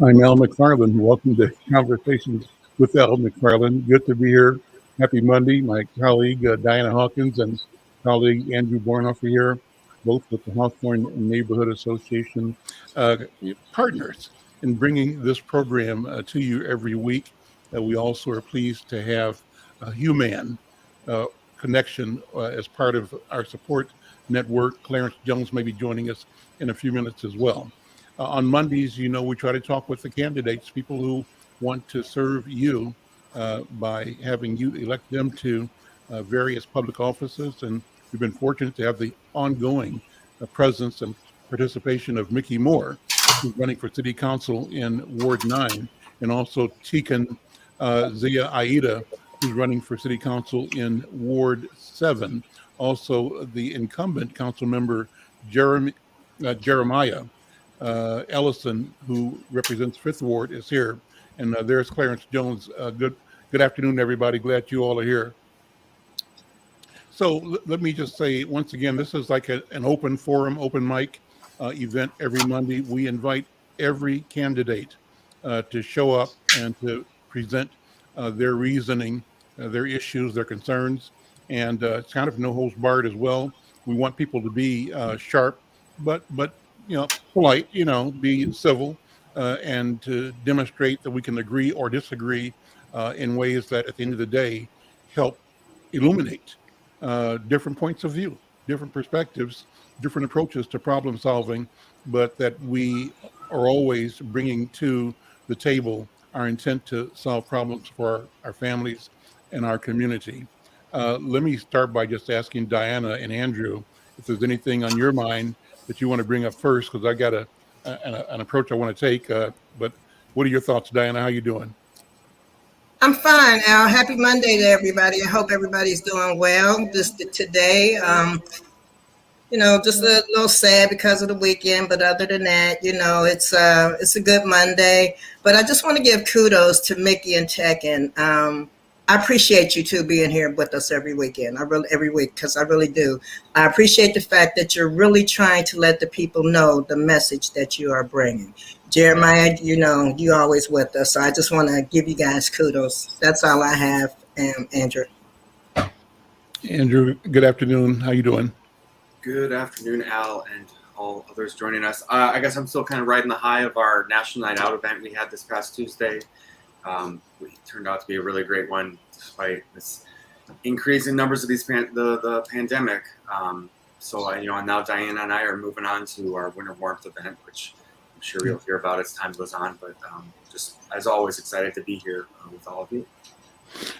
I'm Al McFarlane. Welcome to Conversations with Al McFarlane. Good to be here. Happy Monday. My colleague Diana Hawkins and colleague Andrew Bornoff are here, both with the Hawthorne Neighborhood Association uh, partners in bringing this program to you every week. We also are pleased to have a Human uh, connection as part of our support network. Clarence Jones may be joining us in a few minutes as well. On Mondays, we try to talk with the candidates, people who want to serve you by having you elect them to various public offices. And we've been fortunate to have the ongoing presence and participation of Mickey Moore, who's running for city council in Ward 9, and also Tikan Zia Aida, who's running for city council in Ward 7. Also, the incumbent council member, Jeremiah Ellison, who represents Fifth Ward, is here, and there's Clarence Jones. Good afternoon, everybody. Glad you all are here. So let me just say once again, this is like an open forum, open mic event every Monday. We invite every candidate to show up and to present their reasoning, their issues, their concerns, and it's kind of no holds barred as well. We want people to be sharp, but polite. Be civil, and to demonstrate that we can agree or disagree in ways that, at the end of the day, help illuminate different points of view, different perspectives, different approaches to problem solving, but that we are always bringing to the table our intent to solve problems for our families and our community. Let me start by just asking Diana and Andrew if there's anything on your mind that you want to bring up first, because I got an approach I want to take. But what are your thoughts, Diana? How you doing? I'm fine, Al. Happy Monday to everybody. I hope everybody's doing well today. Just a little sad because of the weekend, but other than that, it's a good Monday. But I just want to give kudos to Mickey and Tech, and I appreciate you two being here with us every weekend. Every week, because I really do. I appreciate the fact that you're really trying to let the people know the message that you are bringing. Jeremiah, you always with us. So I just want to give you guys kudos. That's all I have, Andrew. Andrew, good afternoon. How you doing? Good afternoon, Al, and all others joining us. I guess I'm still kind of riding the high of our National Night Out event we had this past Tuesday. We turned out to be a really great one, despite this increase in numbers of the pandemic. And now Diana and I are moving on to our Winter Warmth event, which I'm sure you'll hear about as time goes on. But just as always, excited to be here with all of you.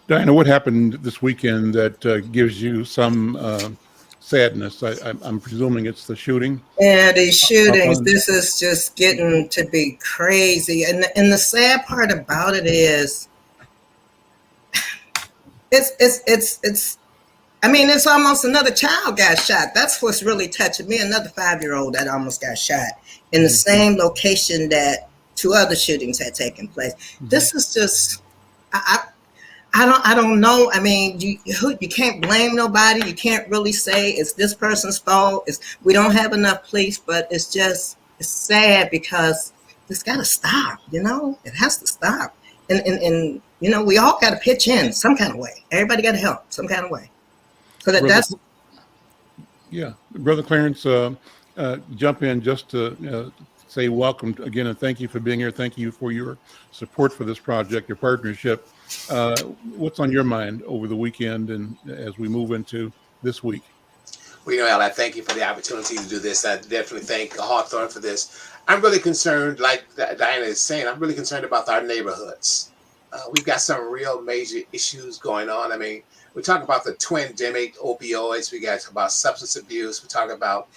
Diana, what happened this weekend that gives you some sadness? I'm presuming it's the shooting. Yeah, these shootings. This is just getting to be crazy, and the sad part about it is, it's. I mean, it's almost another child got shot. That's what's really touching me. Another 5-year-old that almost got shot in the same location that 2 other shootings had taken place. This is just. I don't know. I mean, you can't blame nobody. You can't really say it's this person's fault. We don't have enough police, but it's sad because it's got to stop. It has to stop. And we all got to pitch in some kind of way. Everybody got to help some kind of way. So Brother Clarence, jump in just to say welcome again and thank you for being here. Thank you for your support for this project, your partnership. What's on your mind over the weekend and as we move into this week? Well, Al, I thank you for the opportunity to do this. I definitely thank Hawthorne for this. I'm really concerned, like Diana is saying, I'm really concerned about our neighborhoods. We've got some real major issues going on. I mean, we talk about the twin-demic opioids. We got about substance abuse. We talk about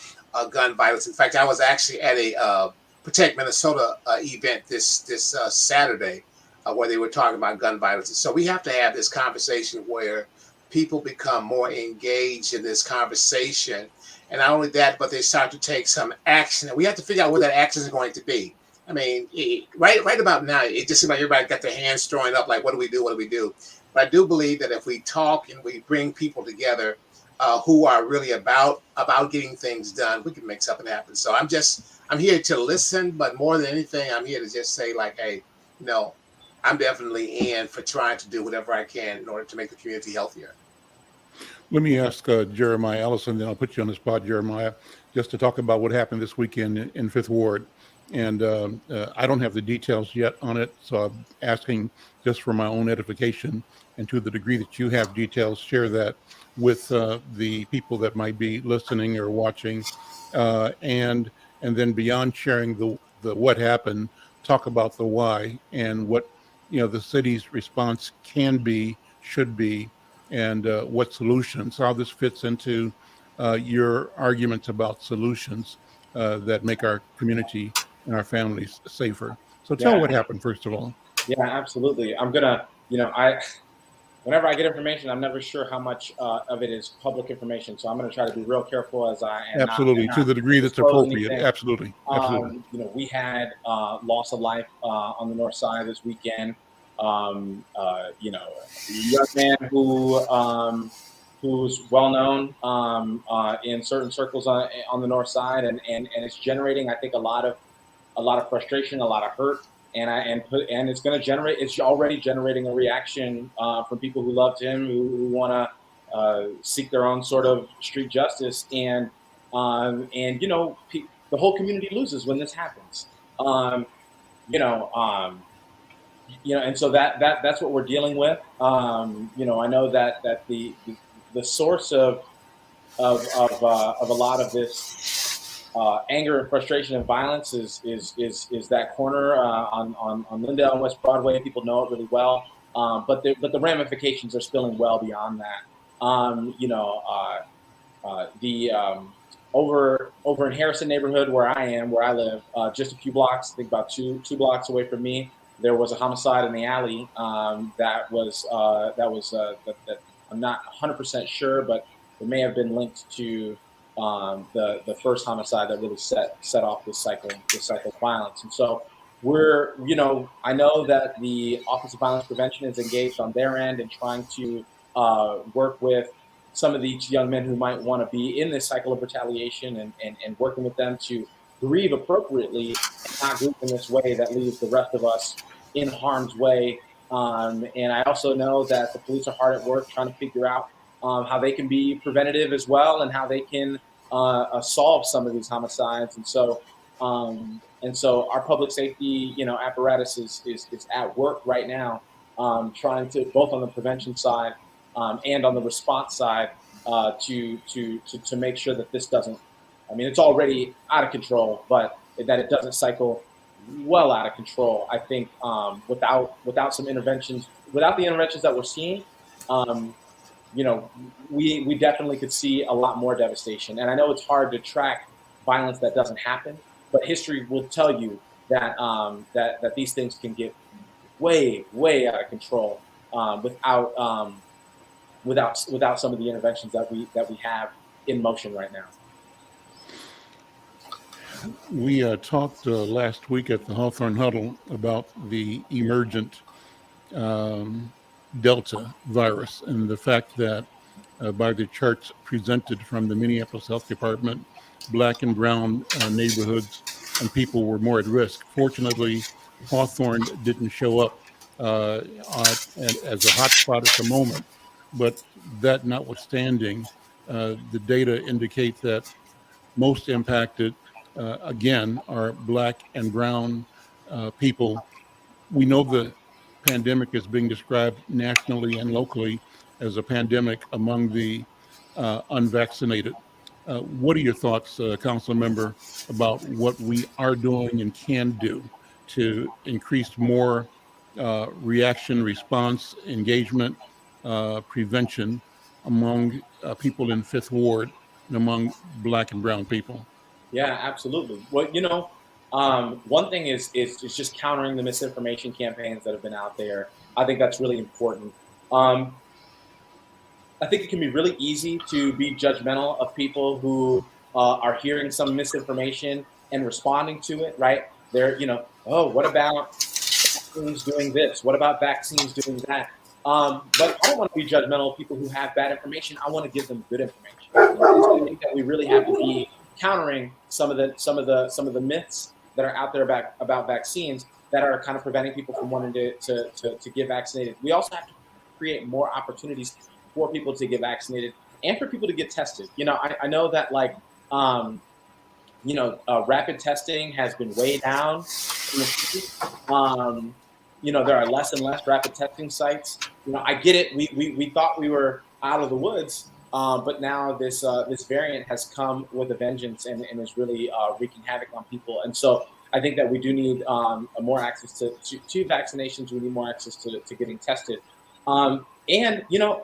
gun violence. In fact, I was actually at a Protect Minnesota event this Saturday where they were talking about gun violence. So we have to have this conversation where people become more engaged in this conversation. And not only that, but they start to take some action. And we have to figure out what that action is going to be. I mean, right about now, it just seems like everybody got their hands throwing up, like, what do we do? What do we do? But I do believe that if we talk and we bring people together who are really about getting things done, we can make something happen. So I'm here to listen, but more than anything, I'm here to just say like, hey, I'm definitely in for trying to do whatever I can in order to make the community healthier. Let me ask Jeremiah Ellison, then I'll put you on the spot, Jeremiah, just to talk about what happened this weekend in Fifth Ward. And I don't have the details yet on it, so I'm asking just for my own edification. And to the degree that you have details, share that with the people that might be listening or watching. And then beyond sharing the what happened, talk about the why and what the city's response can be, should be, and what solutions, how this fits into your arguments about solutions that make our community and our families safer. So tell what happened, first of all. Yeah, absolutely. I'm gonna, whenever I get information, I'm never sure how much of it is public information. So I'm going to try to be real careful as I am. Absolutely, to the degree that's appropriate. Absolutely. We had loss of life on the north side this weekend. A young man who's well known in certain circles on the north side, and it's generating, I think, a lot of frustration, a lot of hurt. And it's already generating a reaction from people who loved him, who want to seek their own sort of street justice, and the whole community loses when this happens. And so that's what we're dealing with. I know that the source of a lot of this anger and frustration and violence is that corner on Lindale and West Broadway. People know it really well, but the ramifications are spilling well beyond that. Over in Harrison neighborhood where I live, just a few blocks, I think about two blocks away from me, there was a homicide in the alley that I'm not 100% sure, but it may have been linked to the first homicide that really set off this cycle of violence. And so I know that the Office of Violence Prevention is engaged on their end in trying to work with some of these young men who might want to be in this cycle of retaliation and working with them to grieve appropriately and not grieve in this way that leaves the rest of us in harm's way. And I also know that the police are hard at work trying to figure out how they can be preventative as well, and how they can solve some of these homicides. And so our public safety, apparatus is at work right now, trying to, both on the prevention side and on the response side, to make sure that this doesn't. I mean, it's already out of control, but that it doesn't cycle well out of control. I think without some interventions, without the interventions that we're seeing, we definitely could see a lot more devastation. And I know it's hard to track violence that doesn't happen, but history will tell you that that these things can get way out of control without some of the interventions that we have in motion right now. We talked last week at the Hawthorne Huddle about the emergent Delta virus and the fact that by the charts presented from the Minneapolis Health Department, Black and brown neighborhoods and people were more at risk. Fortunately, Hawthorne didn't show up as a hotspot at the moment, but that notwithstanding, the data indicate that most impacted again are Black and brown people. We know the pandemic is being described nationally and locally as a pandemic among the unvaccinated. What are your thoughts, Council Member, about what we are doing and can do to increase more reaction, response, engagement, prevention among people in Fifth Ward and among Black and brown people? Yeah, absolutely. Well, one thing is just countering the misinformation campaigns that have been out there. I think that's really important. I think it can be really easy to be judgmental of people who are hearing some misinformation and responding to it, right? They're, what about vaccines doing this? What about vaccines doing that? But I don't want to be judgmental of people who have bad information. I want to give them good information. I think that we really have to be countering some of the myths that are out there about vaccines that are kind of preventing people from wanting to get vaccinated. We also have to create more opportunities for people to get vaccinated and for people to get tested. I know that rapid testing has been way down in the city. There are less and less rapid testing sites. I get it. We thought we were out of the woods, but now this variant has come with a vengeance and is really wreaking havoc on people. And so I think that we do need more access to vaccinations. We need more access to getting tested. And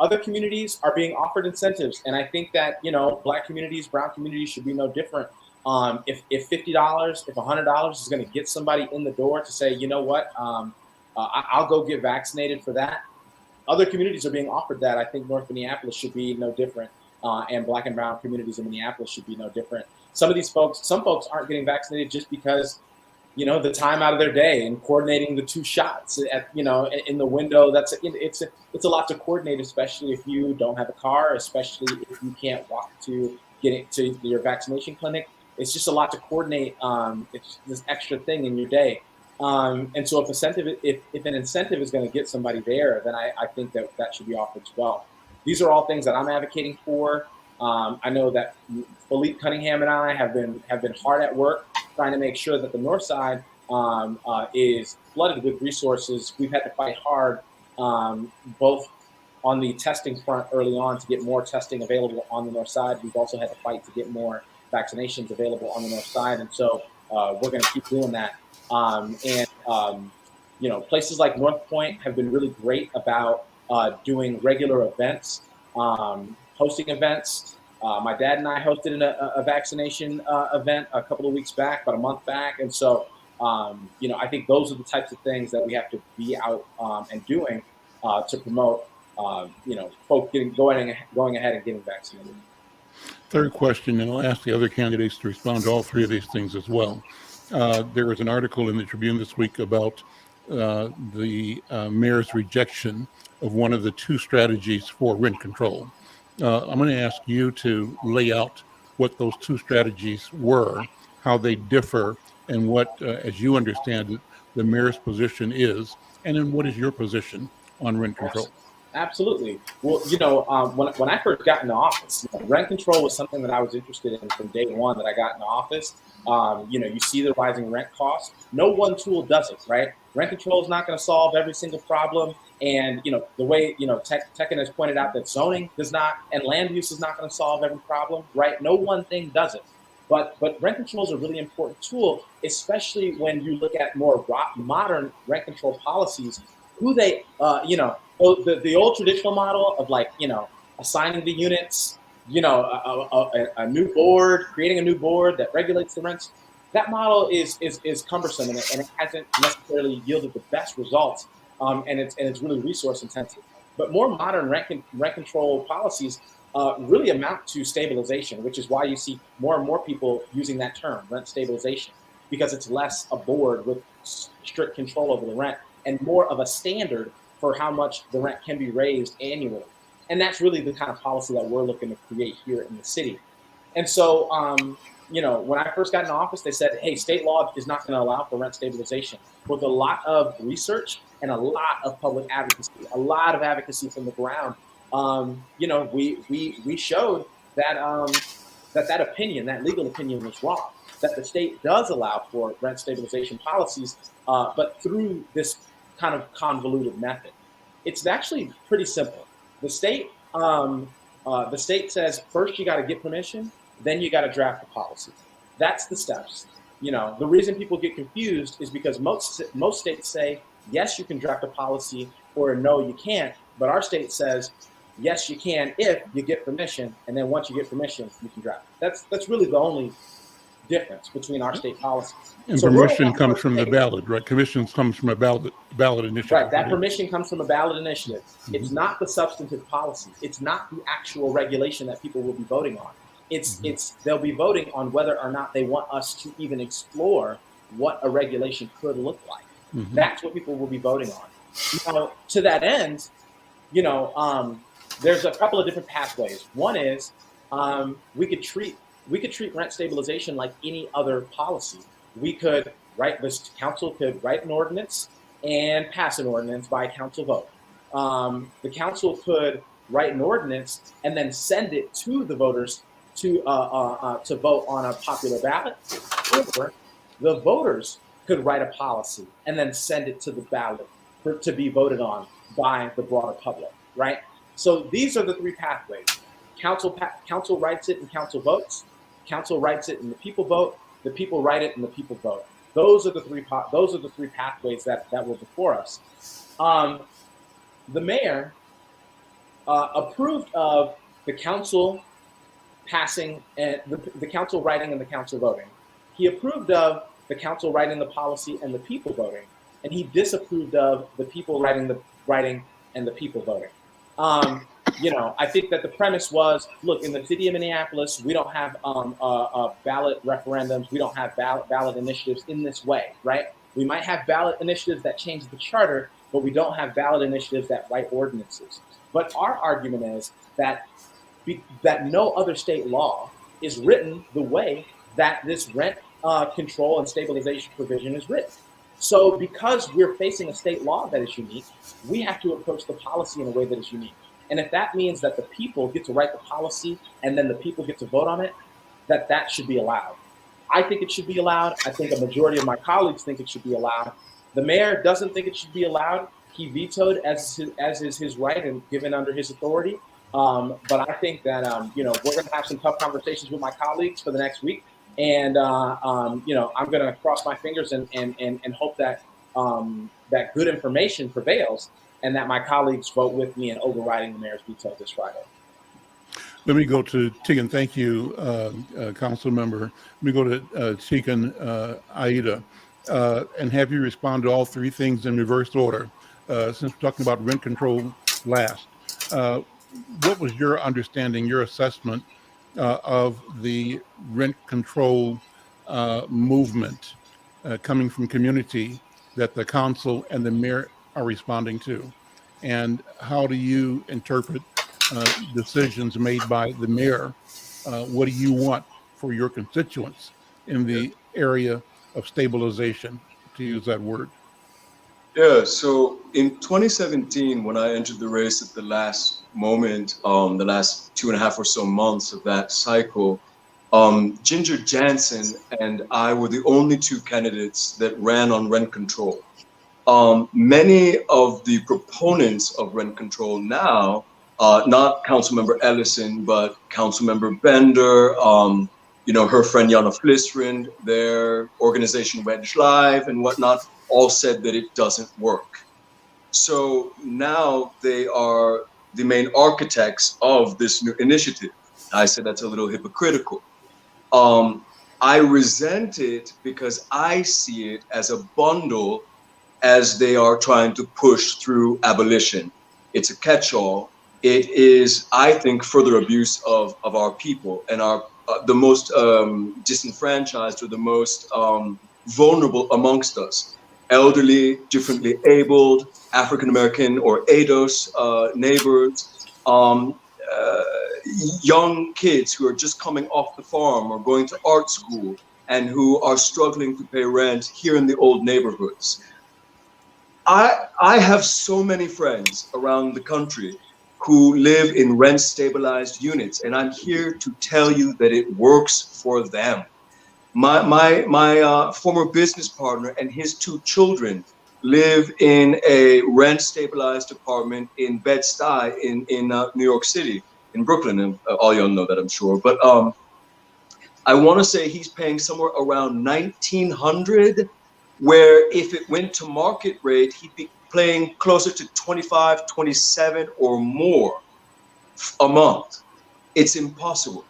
other communities are being offered incentives, and I think that Black communities, brown communities should be no different. If $50, if $100 is going to get somebody in the door to say, you know what, I'll go get vaccinated for that. Other communities are being offered that. I think North Minneapolis should be no different, and Black and brown communities in Minneapolis should be no different. Some folks aren't getting vaccinated just because the time out of their day and coordinating the 2 shots in the window. It's a lot to coordinate, especially if you don't have a car, especially if you can't walk to get to your vaccination clinic. It's just a lot to coordinate. It's this extra thing in your day. And so if an incentive is going to get somebody there, then I think that should be offered as well. These are all things that I'm advocating for. I know that Philippe Cunningham and I have been hard at work trying to make sure that the North Side is flooded with resources. We've had to fight hard, both on the testing front early on to get more testing available on the North Side. We've also had to fight to get more vaccinations available on the North Side, and so we're going to keep doing that. Places like North Point have been really great about doing regular events, hosting events. My dad and I hosted a vaccination event a couple of weeks back, about a month back. And so, I think those are the types of things that we have to be out and doing to promote, folks going ahead and getting vaccinated. Third question, and I'll ask the other candidates to respond to all 3 of these things as well. There was an article in the Tribune this week about the mayor's rejection of one of the 2 strategies for rent control. I'm going to ask you to lay out what those 2 strategies were, how they differ, and what, as you understand it, the mayor's position is, and then what is your position on rent control? Absolutely. Well, when I first got into office, rent control was something that I was interested in from day one that I got into office. You see the rising rent costs. No one tool does it, right? Rent control is not going to solve every single problem. And, the way, Tekken has pointed out that zoning does not, and land use is not going to solve every problem, right? No one thing does it. But rent control is a really important tool, especially when you look at more modern rent control policies, who they, the old traditional model of assigning the units, a new board, creating a new board that regulates the rents. That model is cumbersome and it hasn't necessarily yielded the best results. And it's really resource intensive. But more modern rent control policies really amount to stabilization, which is why you see more and more people using that term, rent stabilization, because it's less a board with strict control over the rent and more of a standard for how much the rent can be raised annually. And that's really the kind of policy that we're looking to create here in the city. And so, when I first got in office, they said, hey, state law is not going to allow for rent stabilization. With a lot of research and a lot of public advocacy, a lot of advocacy from the ground, we showed that that opinion, that legal opinion was wrong, that the state does allow for rent stabilization policies, but through this kind of convoluted method. It's actually pretty simple. The state says first you got to get permission, then you got to draft the policy. That's the steps. The reason people get confused is because most states say yes, you can draft a policy, or no, you can't. But our state says yes, you can if you get permission, and then once you get permission, you can draft. That's really the only difference between our state policies. And so permission comes from the ballot, right? Permission comes from a ballot initiative. Right, that permission comes from a ballot initiative. Mm-hmm. It's not the substantive policy. It's not the actual regulation that people will be voting on. They'll be voting on whether or not they want us to even explore what a regulation could look like. Mm-hmm. That's what people will be voting on. To that end, there's a couple of different pathways. One is we could treat we could treat rent stabilization like any other policy. We could this council could write an ordinance and pass an ordinance by council vote. The council could write an ordinance and then send it to the voters to vote on a popular ballot, or the voters could write a policy and then send it to the ballot to be voted on by the broader public, right? So these are the three pathways. Council writes it and council votes. Council writes it and the people vote. The people write it and the people vote. Those are the three pathways that were before us. The mayor approved of the council passing and the council writing and the council voting. He approved of the council writing the policy and the people voting, and he disapproved of the people writing and the people voting. I think that the premise was, look, in the city of Minneapolis, we don't have ballot referendums, we don't have ballot initiatives in this way, right? We might have ballot initiatives that change the charter, but we don't have ballot initiatives that write ordinances. But our argument is that no other state law is written the way that this rent control and stabilization provision is written. So because we're facing a state law that is unique, we have to approach the policy in a way that is unique. And if that means that the people get to write the policy and then the people get to vote on it, that should be allowed. I think it should be allowed. I think a majority of my colleagues think it should be allowed. The mayor doesn't think it should be allowed. He vetoed as is his right and given under his authority. But I think that we're going to have some tough conversations with my colleagues for the next week, and I'm going to cross my fingers and hope that that good information prevails, and that my colleagues vote with me in overriding the mayor's veto this Friday. Let me go to Tegan. Thank you, Council Member. Let me go to Tegan Aida and have you respond to all three things in reverse order. Since we're talking about rent control last, what was your understanding, your assessment of the rent control movement coming from community that the council and the mayor are responding to? And how do you interpret decisions made by the mayor? What do you want for your constituents in the area of stabilization, to use that word? Yeah, so in 2017, when I entered the race at the last moment, the last 2.5 or so months of that cycle, Ginger Jansen and I were the only two candidates that ran on rent control. Many of the proponents of rent control now, not Councilmember Ellison, but Councilmember Bender, her friend Jana Flisrand, their organization Wedge Live and whatnot, all said that it doesn't work. So now they are the main architects of this new initiative. I said that's a little hypocritical. I resent it because I see it as a bundle as they are trying to push through abolition. It's a catch-all. It is, I think, further abuse of our people and our the most disenfranchised or the most vulnerable amongst us. Elderly, differently abled, African-American or ADOS neighbors, young kids who are just coming off the farm or going to art school and who are struggling to pay rent here in the old neighborhoods. I have so many friends around the country who live in rent-stabilized units, and I'm here to tell you that it works for them. My former business partner and his 2 children live in a rent-stabilized apartment in Bed-Stuy in New York City, in Brooklyn, and all y'all know that, I'm sure. But I want to say he's paying somewhere around $1,900, where if it went to market rate, he'd be paying closer to $25, $27 or more a month. It's impossible.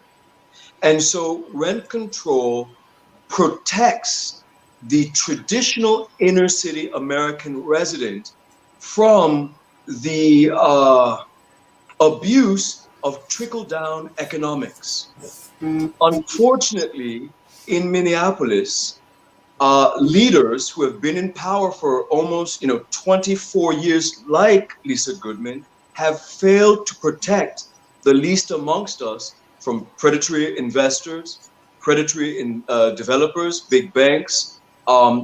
And so rent control protects the traditional inner city American resident from the abuse of trickle-down economics. Unfortunately, in Minneapolis, leaders who have been in power for almost 24 years, like Lisa Goodman, have failed to protect the least amongst us from predatory investors, predatory developers, big banks,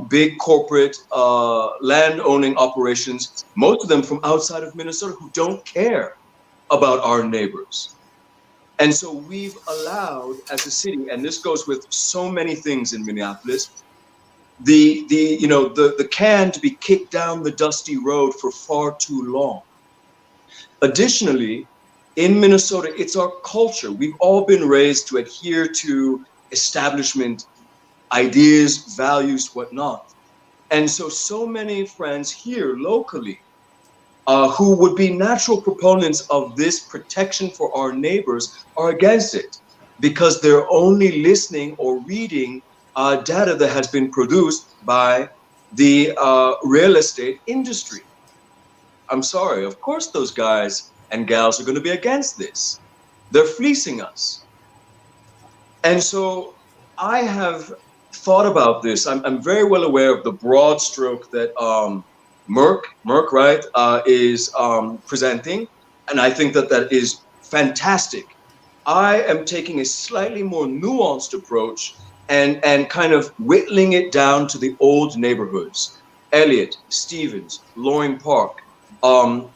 big corporate land-owning operations, most of them from outside of Minnesota who don't care about our neighbors. And so we've allowed, as a city, and this goes with so many things in Minneapolis, the can to be kicked down the dusty road for far too long. Additionally, in Minnesota, it's our culture. We've all been raised to adhere to establishment ideas, values, whatnot. And so many friends here locally who would be natural proponents of this protection for our neighbors are against it because they're only listening or reading data that has been produced by the real estate industry. I'm sorry, of course those guys and gals are going to be against this. They're fleecing us. And so I have thought about this. I'm very well aware of the broad stroke that Merck, right, is presenting, and I think that that is fantastic. I am taking a slightly more nuanced approach and kind of whittling it down to the old neighborhoods. Elliott, Stevens, Loring Park,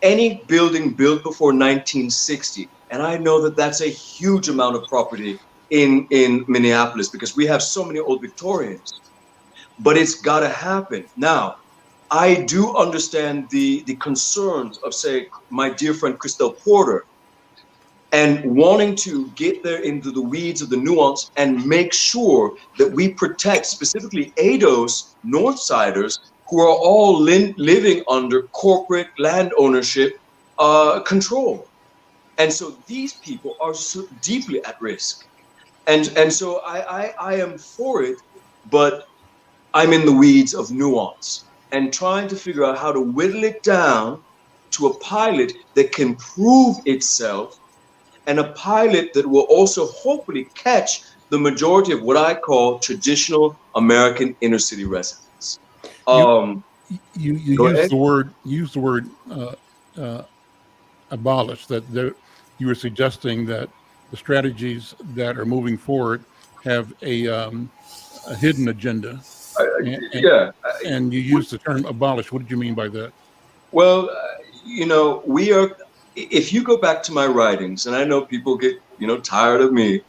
any building built before 1960, and I know that that's a huge amount of property in Minneapolis because we have so many old Victorians, but it's got to happen. Now, I do understand the concerns of, say, my dear friend Christelle Porter, and wanting to get there into the weeds of the nuance and make sure that we protect specifically ADOS Northsiders who are all living under corporate land ownership control. And so these people are so deeply at risk. And so I am for it, but I'm in the weeds of nuance and trying to figure out how to whittle it down to a pilot that can prove itself, and a pilot that will also hopefully catch the majority of what I call traditional American inner city residents. You used the word abolish. That you were suggesting that the strategies that are moving forward have a hidden agenda. And you used the term abolish. What did you mean by that? Well, we are, if you go back to my writings, and I know people get, tired of me,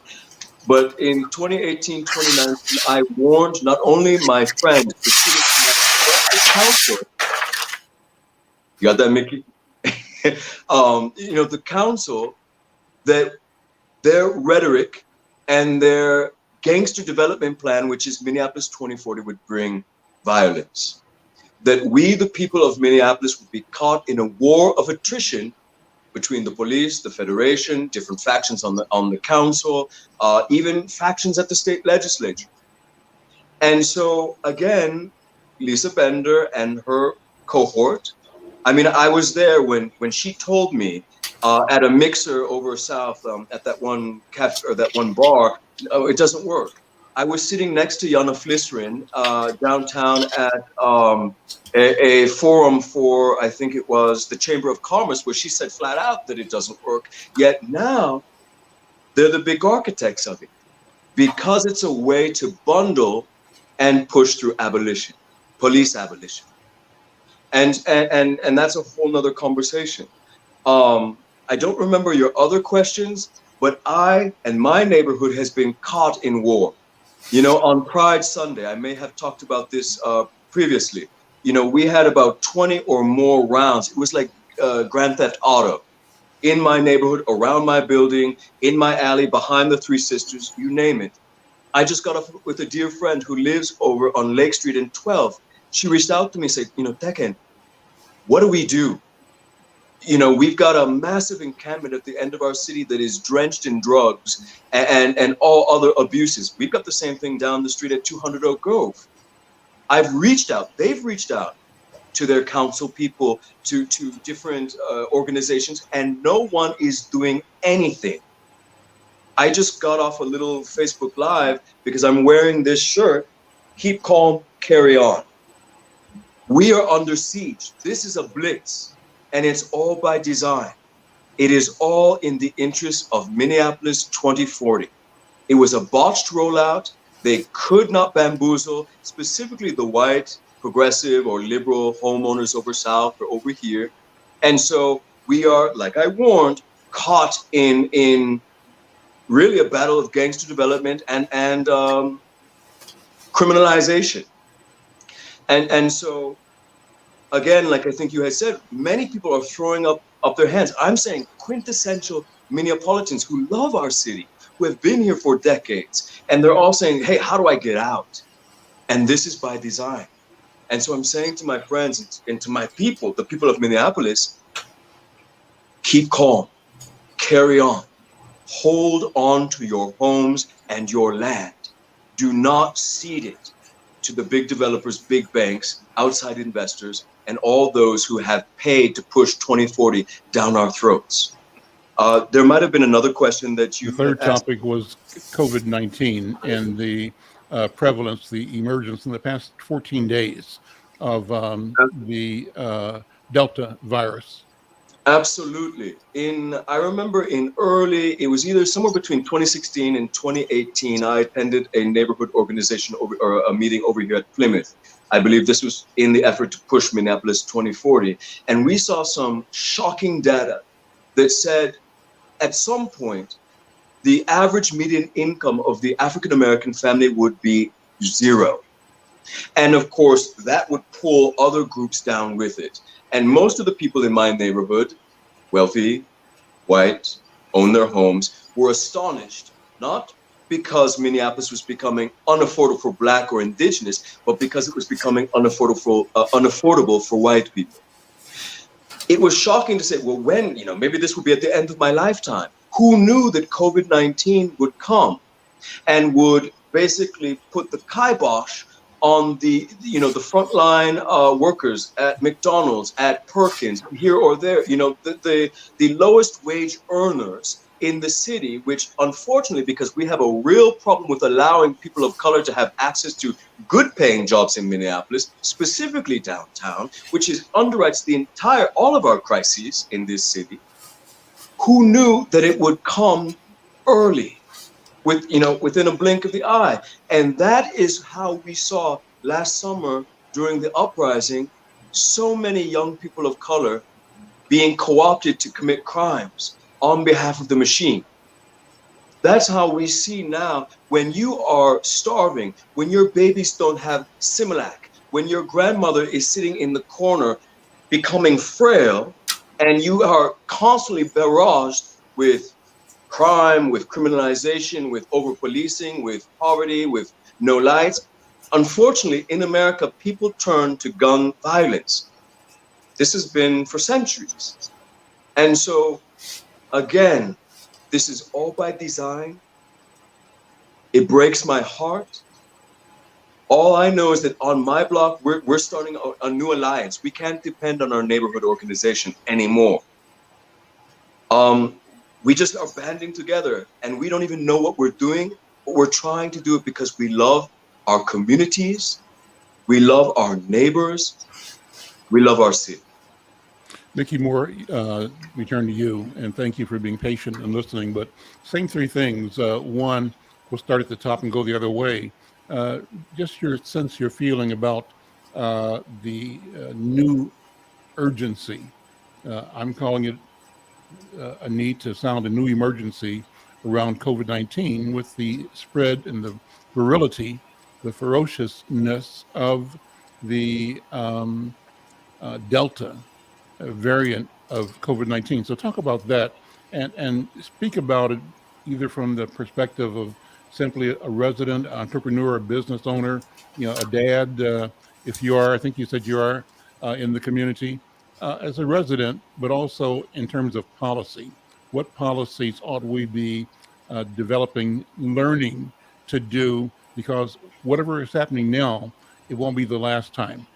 but in 2018, 2019, I warned not only my friends, the council. You got that, Mickey? The council, that their rhetoric and their gangster development plan, which is Minneapolis 2040, would bring violence. That we, the people of Minneapolis, would be caught in a war of attrition between the police, the federation, different factions on the council, even factions at the state legislature. And so again, Lisa Bender and her cohort, I mean, I was there when she told me at a mixer over south at that one cafe or that one bar, it doesn't work. I was sitting next to Jana Flisserin downtown at a forum for, I think it was the Chamber of Commerce, where she said flat out that it doesn't work. Yet now they're the big architects of it because it's a way to bundle and push through abolition, police abolition. And that's a whole nother conversation. I don't remember your other questions, but I and my neighborhood has been caught in war. On Pride Sunday, I may have talked about this previously. We had about 20 or more rounds. It was like Grand Theft Auto in my neighborhood, around my building, in my alley, behind the Three Sisters, you name it. I just got off with a dear friend who lives over on Lake Street in 12. She reached out to me and said, Tekken, what do we do? We've got a massive encampment at the end of our city that is drenched in drugs and all other abuses. We've got the same thing down the street at 200 Oak Grove. I've reached out, they've reached out to their council people, to different organizations, and no one is doing anything. I just got off a little Facebook Live because I'm wearing this shirt, Keep Calm, Carry On. We are under siege. This is a blitz. And it's all by design. It is all in the interest of Minneapolis 2040. It was a botched rollout. They could not bamboozle, specifically the white, progressive, or liberal homeowners over South or over here. And so we are, like I warned, caught in really a battle of gangster development and criminalization. And so again, like I think you had said, many people are throwing up their hands. I'm saying quintessential Minneapolitans who love our city, who have been here for decades, and they're all saying, hey, how do I get out? And this is by design. And so I'm saying to my friends and to my people, the people of Minneapolis, keep calm, carry on, hold on to your homes and your land. Do not cede it to the big developers, big banks, outside investors, and all those who have paid to push 2040 down our throats. There might have been another question that you. The third topic was COVID-19 and the prevalence, the emergence in the past 14 days of the Delta virus. Absolutely. I remember it was either somewhere between 2016 and 2018, I attended a neighborhood organization or a meeting over here at Plymouth. I believe this was in the effort to push Minneapolis 2040. And we saw some shocking data that said at some point, the average median income of the African-American family would be 0. And of course, that would pull other groups down with it. And most of the people in my neighborhood, wealthy, white, own their homes, were astonished, not because Minneapolis was becoming unaffordable for Black or Indigenous, but because it was becoming unaffordable for white people. It was shocking to say, well, when, maybe this would be at the end of my lifetime. Who knew that COVID-19 would come and would basically put the kibosh on the frontline workers at McDonald's, at Perkins, here or there, the lowest wage earners in the city, which unfortunately, because we have a real problem with allowing people of color to have access to good paying jobs in Minneapolis, specifically downtown, which underwrites all of our crises in this city. Who knew that it would come early? Within a blink of the eye. And that is how we saw last summer during the uprising, so many young people of color being co-opted to commit crimes on behalf of the machine. That's how we see now when you are starving, when your babies don't have Similac, when your grandmother is sitting in the corner becoming frail, and you are constantly barraged with crime, with criminalization, with over-policing, with poverty, with no lights. Unfortunately, in America, people turn to gun violence. This has been for centuries. And so, again, this is all by design. It breaks my heart. All I know is that on my block, we're starting a new alliance. We can't depend on our neighborhood organization anymore. We just are banding together, and we don't even know what we're doing, but we're trying to do it because we love our communities, we love our neighbors, we love our city. Mickey Moore, we turn to you, and thank you for being patient and listening. But same three things. One, we'll start at the top and go the other way. Just your sense, your feeling about the new urgency. I'm calling it a need to sound a new emergency around COVID-19 with the spread and the virility, the ferociousness of the Delta variant of COVID-19. So talk about that and speak about it either from the perspective of simply a resident, entrepreneur, a business owner, a dad, if you are, I think you said you are in the community, as a resident, but also in terms of policy. What policies ought we be developing, learning to do? Because whatever is happening now, it won't be the last time.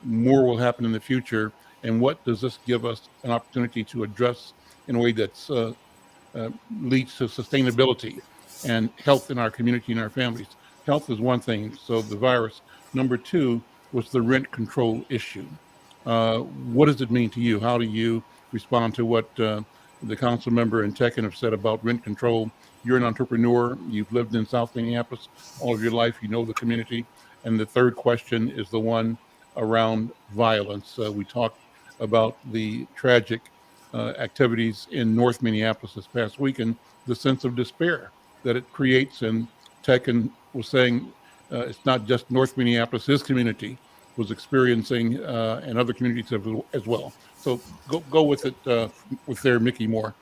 More will happen in the future. And what does this give us an opportunity to address in a way that leads to sustainability and health in our community and our families? Health is one thing, so the virus. Number two was the rent control issue. What does it mean to you? How do you respond to what the council member and Tekken have said about rent control. You're an entrepreneur. You've lived in South Minneapolis all of your life. You know the community. And the third question is the one around violence. We talked about the tragic activities in North Minneapolis this past week and the sense of despair that it creates. And Tekken was saying it's not just North Minneapolis, his community was experiencing and other communities as well. So go with it with their Mickey Moore.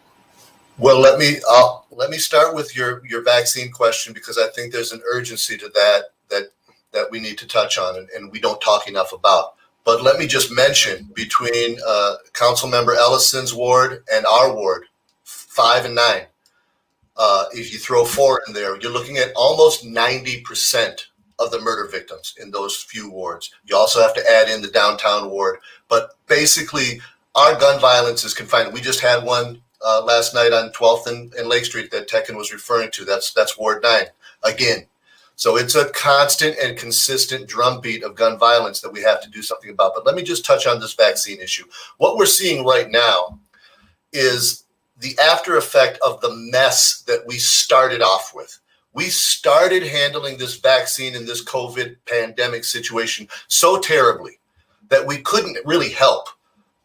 Well, let me start with your vaccine question, because I think there's an urgency to that we need to touch on and we don't talk enough about. But let me just mention, between Councilmember Ellison's ward and our ward, 5 and 9, if you throw 4 in there, you're looking at almost 90% of the murder victims in those few wards. You also have to add in the downtown ward. But basically, our gun violence is confined. We just had one last night on 12th and Lake Street that Tekken was referring to. That's Ward 9 again. So it's a constant and consistent drumbeat of gun violence that we have to do something about. But let me just touch on this vaccine issue. What we're seeing right now is the after effect of the mess that we started off with. We started handling this vaccine and this COVID pandemic situation so terribly that we couldn't really help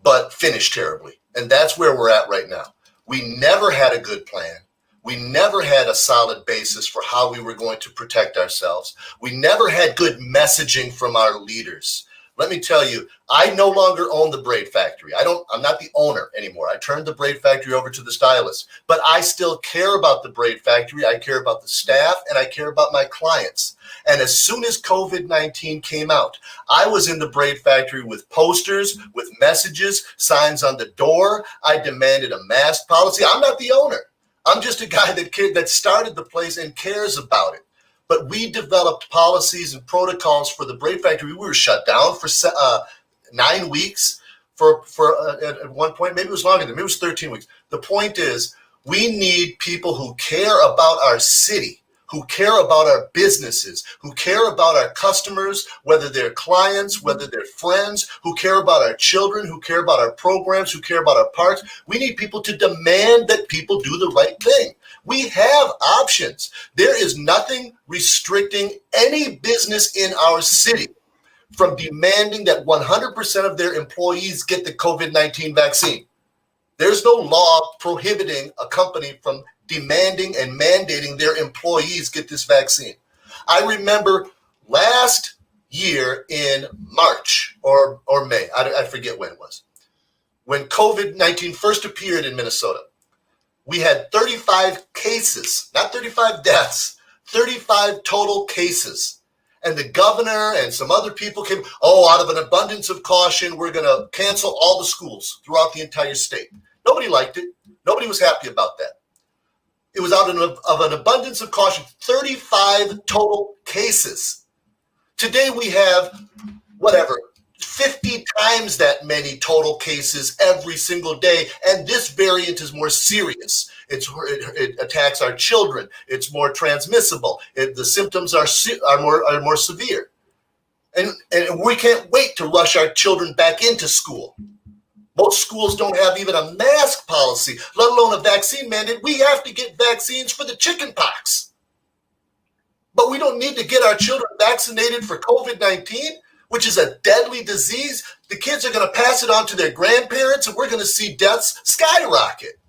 but finish terribly. And that's where we're at right now. We never had a good plan. We never had a solid basis for how we were going to protect ourselves. We never had good messaging from our leaders. Let me tell you, I no longer own the braid factory. I'm not the owner anymore. I turned the braid factory over to the stylist, but I still care about the braid factory. I care about the staff, and I care about my clients. And as soon as COVID-19 came out, I was in the braid factory with posters, with messages, signs on the door. I demanded a mask policy. I'm not the owner. I'm just a guy that started the place and cares about it. But we developed policies and protocols for the braid factory. We were shut down for 9 weeks at one point. Maybe it was longer than, maybe it was 13 weeks. The point is, we need people who care about our city, who care about our businesses, who care about our customers, whether they're clients, whether they're friends, who care about our children, who care about our programs, who care about our parks. We need people to demand that people do the right thing. We have options. There is nothing restricting any business in our city from demanding that 100% of their employees get the COVID-19 vaccine. There's no law prohibiting a company from demanding and mandating their employees get this vaccine. I remember last year in March or May, I forget when it was, when COVID-19 first appeared in Minnesota. We had 35 cases, not 35 deaths, 35 total cases. And the governor and some other people came, out of an abundance of caution, we're going to cancel all the schools throughout the entire state. Nobody liked it. Nobody was happy about that. It was out of an abundance of caution, 35 total cases. Today we have, 50 times that many total cases every single day, and this variant is more serious. It attacks our children. It's more transmissible. The symptoms are more severe, and we can't wait to rush our children back into school. Most schools don't have even a mask policy, let alone a vaccine mandate. We have to get vaccines for the chicken pox, but we don't need to get our children vaccinated for COVID-19. Which is a deadly disease. The kids are going to pass it on to their grandparents, and we're going to see deaths skyrocket.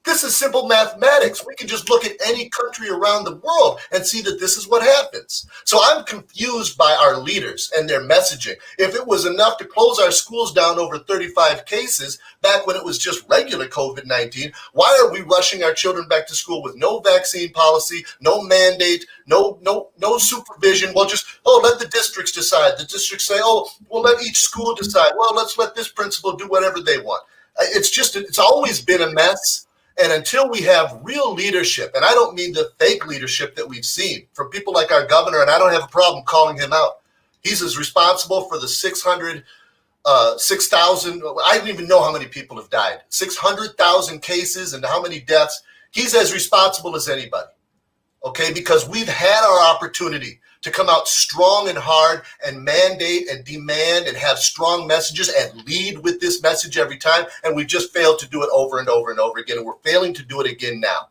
This is simple mathematics. We can just look at any country around the world and see that this is what happens. So I'm confused by our leaders and their messaging. If it was enough to close our schools down over 35 cases back when it was just regular COVID-19, why are we rushing our children back to school with no vaccine policy, no mandate, no supervision? Well, just, let the districts decide. The districts say, we'll let each school decide. Well, let's let this principal do whatever they want. It's always been a mess. And until we have real leadership, and I don't mean the fake leadership that we've seen from people like our governor, and I don't have a problem calling him out. He's as responsible for the 6,000, I don't even know how many people have died, 600,000 cases and how many deaths. He's as responsible as anybody, okay? Because we've had our opportunity to come out strong and hard and mandate and demand and have strong messages and lead with this message every time. And we just failed to do it over and over and over again. And we're failing to do it again now.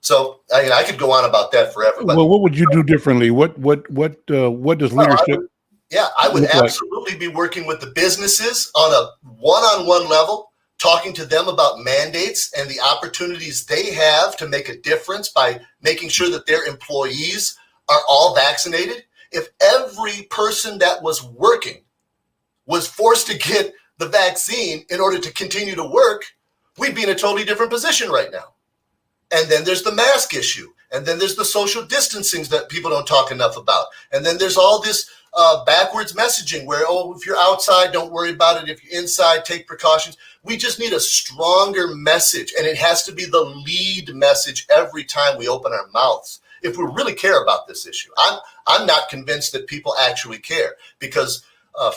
So I could go on about that forever. But, well, what would you do differently? What does leadership? I would absolutely be working with the businesses on a one-on-one level, talking to them about mandates and the opportunities they have to make a difference by making sure that their employees are all vaccinated. If every person that was working was forced to get the vaccine in order to continue to work, we'd be in a totally different position right now. And then there's the mask issue. And then there's the social distancing that people don't talk enough about. And then there's all this backwards messaging where, if you're outside, don't worry about it. If you're inside, take precautions. We just need a stronger message. And it has to be the lead message every time we open our mouths. If we really care about this issue, I'm not convinced that people actually care because,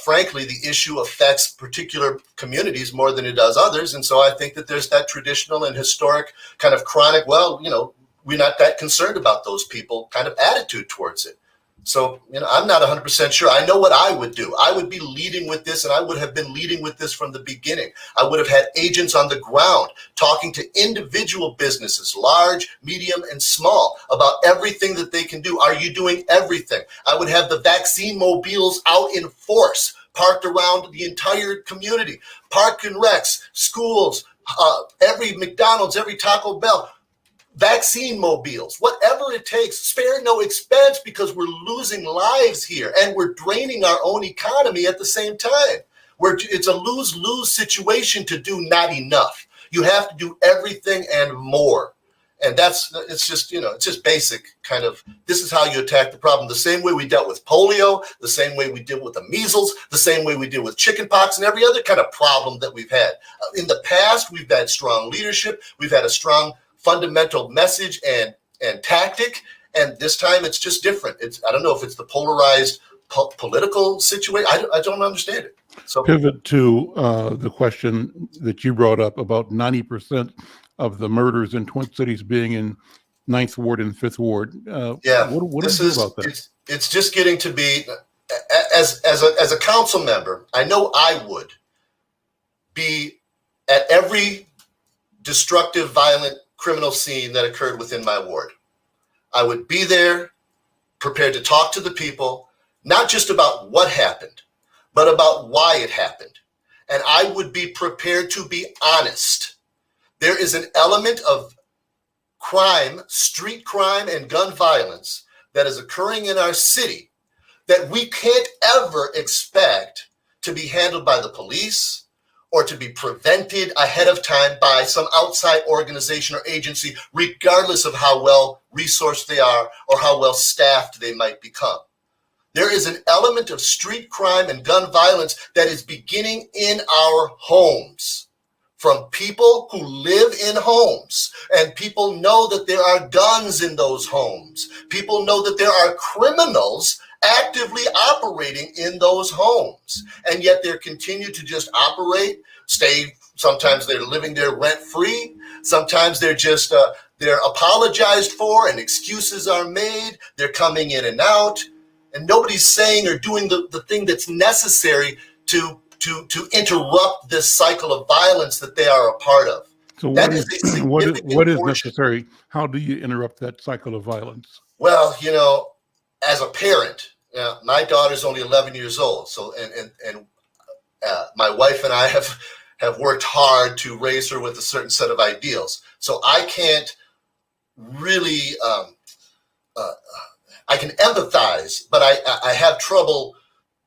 frankly, the issue affects particular communities more than it does others. And so I think that there's that traditional and historic kind of chronic, we're not that concerned about those people kind of attitude towards it. So, I'm not 100% sure. I know what I would do. I would be leading with this, and I would have been leading with this from the beginning. I would have had agents on the ground talking to individual businesses, large, medium, and small, about everything that they can do. Are you doing everything? I would have the vaccine mobiles out in force, parked around the entire community, park and recs, schools, every McDonald's, every Taco Bell. Vaccine mobiles, whatever it takes, spare no expense because we're losing lives here and we're draining our own economy at the same time. It's a lose-lose situation to do not enough. You have to do everything and more. And it's just basic kind of, this is how you attack the problem. The same way we dealt with polio, the same way we deal with the measles, the same way we deal with chickenpox and every other kind of problem that we've had. In the past, we've had strong leadership. We've had a strong fundamental message and tactic, and this time it's just different. I don't know if it's the polarized political situation. I don't understand it. So pivot to the question that you brought up about 90% of the murders in Twin Cities being in 9th Ward and 5th Ward. What do you do about that? It's just getting to be, as a council member, I know I would be at every destructive, violent criminal scene that occurred within my ward. I would be there, prepared to talk to the people, not just about what happened, but about why it happened. And I would be prepared to be honest. There is an element of crime, street crime, and gun violence that is occurring in our city that we can't ever expect to be handled by the police or to be prevented ahead of time by some outside organization or agency, regardless of how well resourced they are or how well staffed they might become. There is an element of street crime and gun violence that is beginning in our homes, from people who live in homes, and people know that there are guns in those homes. People know that there are criminals actively operating in those homes, and yet they continue to just operate, sometimes they're living there rent-free, sometimes they're just, they're apologized for and excuses are made, they're coming in and out, and nobody's saying or doing the thing that's necessary to interrupt this cycle of violence that they are a part of. So what is necessary? How do you interrupt that cycle of violence? Well, as a parent, my daughter's only 11 years old. So, and my wife and I have worked hard to raise her with a certain set of ideals. So I can't really, I can empathize, but I have trouble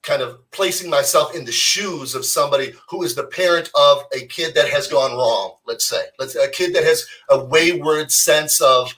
kind of placing myself in the shoes of somebody who is the parent of a kid that has gone wrong, let's say. A kid that has a wayward sense of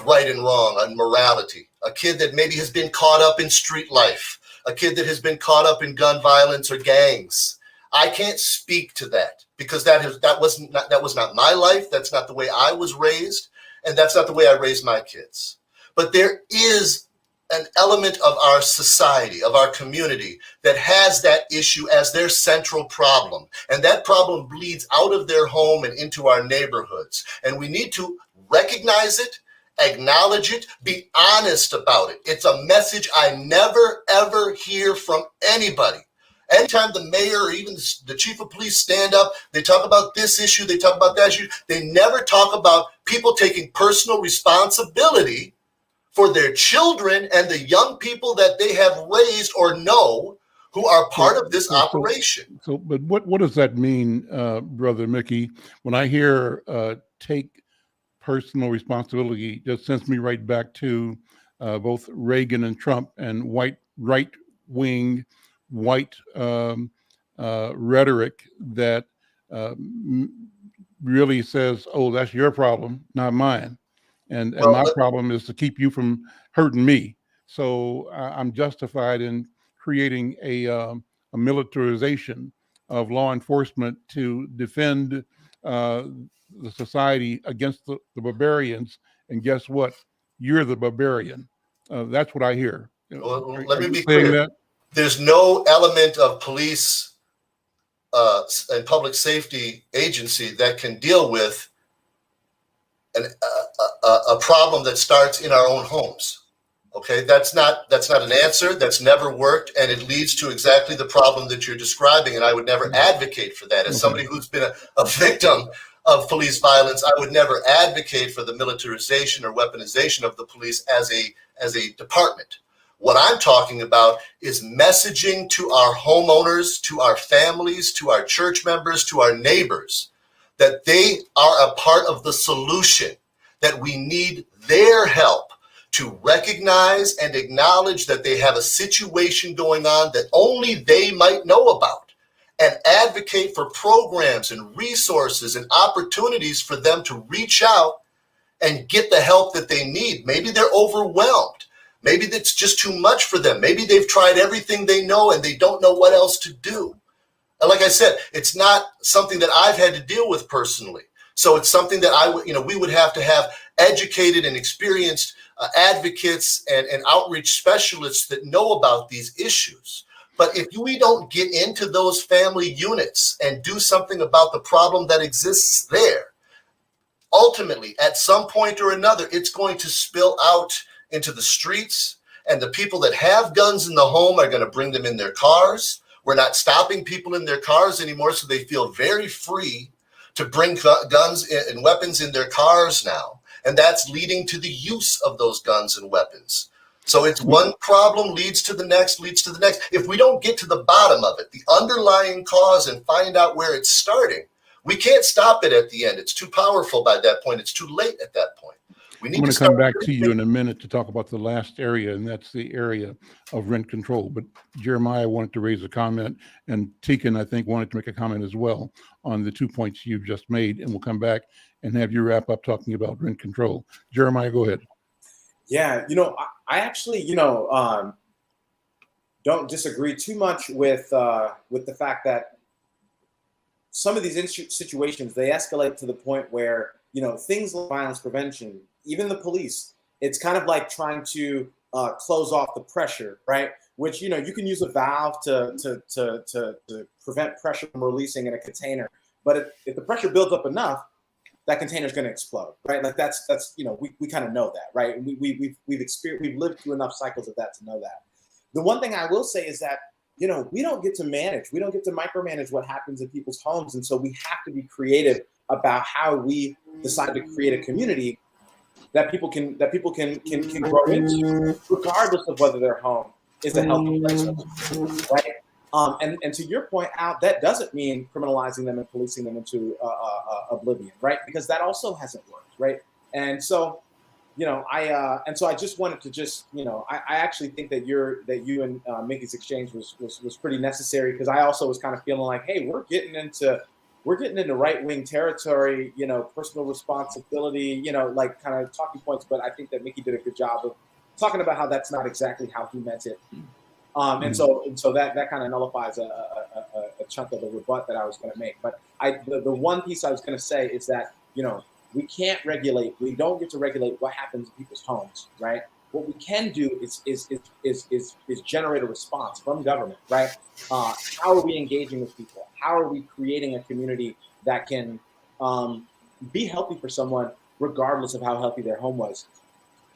right and wrong and morality. A kid that maybe has been caught up in street life. A kid that has been caught up in gun violence or gangs. I can't speak to that because that was not my life. That's not the way I was raised, and that's not the way I raised my kids. But there is an element of our society, of our community, that has that issue as their central problem. And that problem bleeds out of their home and into our neighborhoods. And we need to recognize it acknowledge it, be honest about it. It's a message I never, ever hear from anybody. Anytime the mayor or even the chief of police stand up, they talk about this issue, they talk about that issue. They never talk about people taking personal responsibility for their children and the young people that they have raised or know who are part of this operation. But what does that mean, Brother Mickey? When I hear take personal responsibility, it just sends me right back to both Reagan and Trump and right-wing white rhetoric that really says, "Oh, that's your problem, not mine," and my problem is to keep you from hurting me. So I'm justified in creating a militarization of law enforcement to defend the society against the barbarians. And guess what? You're the barbarian. That's what I hear. Well, let me be clear. That? There's no element of police and public safety agency that can deal with a problem that starts in our own homes. Okay, that's not an answer. That's never worked, and it leads to exactly the problem that you're describing. And I would never advocate for that. As somebody who's been a victim of police violence, I would never advocate for the militarization or weaponization of the police as a department. What I'm talking about is messaging to our homeowners, to our families, to our church members, to our neighbors, that they are a part of the solution, that we need their help to recognize and acknowledge that they have a situation going on that only they might know about, and advocate for programs and resources and opportunities for them to reach out and get the help that they need. Maybe they're overwhelmed. Maybe that's just too much for them. Maybe they've tried everything they know and they don't know what else to do. And like I said, it's not something that I've had to deal with personally. So it's something that we would have to have educated and experienced advocates and outreach specialists that know about these issues. But if we don't get into those family units and do something about the problem that exists there, ultimately, at some point or another, it's going to spill out into the streets, and the people that have guns in the home are going to bring them in their cars. We're not stopping people in their cars anymore, so they feel very free to bring guns and weapons in their cars now. And that's leading to the use of those guns and weapons. So it's one problem leads to the next, leads to the next. If we don't get to the bottom of it, the underlying cause, and find out where it's starting, we can't stop it at the end. It's too powerful by that point. It's too late at that point. I'm going to come back to you in a minute to talk about the last area, and that's the area of rent control. But Jeremiah wanted to raise a comment, and Tekin, I think, wanted to make a comment as well on the 2 points you've just made, and we'll come back and have you wrap up talking about rent control. Jeremiah, go ahead. Yeah, I actually, don't disagree too much with the fact that some of these situations, they escalate to the point where, things like violence prevention, even the police, it's kind of like trying to close off the pressure, right? Which, you can use a valve to prevent pressure from releasing in a container. But if the pressure builds up enough, that container is going to explode, right? Like that's we kind of know that, right? We've lived through enough cycles of that to know that. The one thing I will say is that, we don't get to micromanage what happens in people's homes. And so we have to be creative about how we decide to create a community that people can grow into, regardless of whether their home is a healthy place, right? And to your point, Al, that doesn't mean criminalizing them and policing them into oblivion, right? Because that also hasn't worked, right? And so, I just wanted to I actually think that you and Mickey's exchange was pretty necessary, because I also was kind of feeling like, hey, we're getting into right-wing territory, personal responsibility, like kind of talking points. But I think that Mickey did a good job of talking about how that's not exactly how he meant it. And so that kind of nullifies a chunk of the rebut that I was going to make. But the one piece I was going to say is that, we don't get to regulate what happens in people's homes, right? What we can do is generate a response from government, right? How are we engaging with people? How are we creating a community that can be healthy for someone, regardless of how healthy their home was?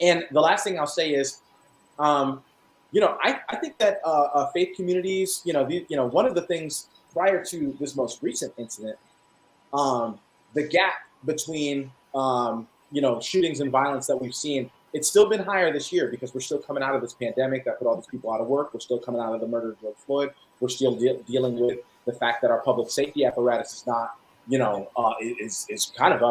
And the last thing I'll say is, I think that faith communities, one of the things prior to this most recent incident, the gap between, shootings and violence that we've seen, it's still been higher this year because we're still coming out of this pandemic that put all these people out of work. We're still coming out of the murder of George Floyd. We're still dealing with the fact that our public safety apparatus is not, is kind of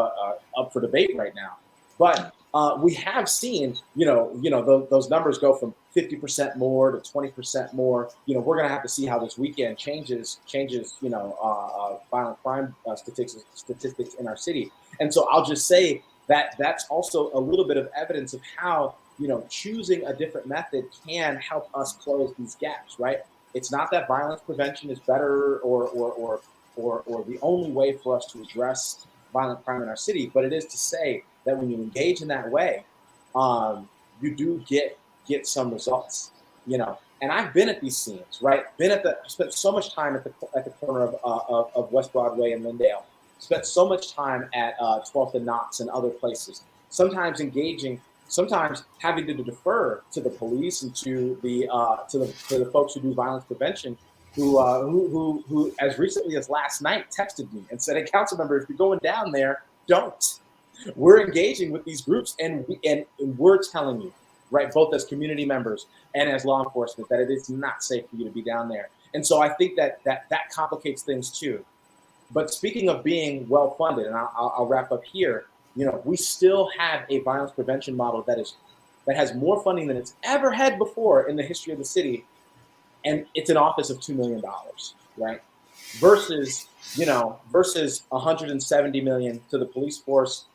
up for debate right now. But we have seen, those numbers go from 50% more to 20% more. We're going to have to see how this weekend changes, violent crime statistics in our city. And so I'll just say that that's also a little bit of evidence of how, choosing a different method can help us close these gaps, right? It's not that violence prevention is better or the only way for us to address violent crime in our city, but it is to say that when you engage in that way, you do get some results, And I've been at these scenes, right? Spent so much time at the corner of West Broadway and Lyndale. Spent so much time at 12th and Knox and other places. Sometimes engaging, sometimes having to defer to the police and to the folks who do violence prevention, who as recently as last night texted me and said, "Hey, council member, if you're going down there, don't." We're engaging with these groups, and we're telling you, right, both as community members and as law enforcement, that it is not safe for you to be down there. And so I think that complicates things too. But speaking of being well funded, and I'll wrap up here, we still have a violence prevention model that has more funding than it's ever had before in the history of the city, and it's an office of $2 million, right? Versus $170 million to the police force,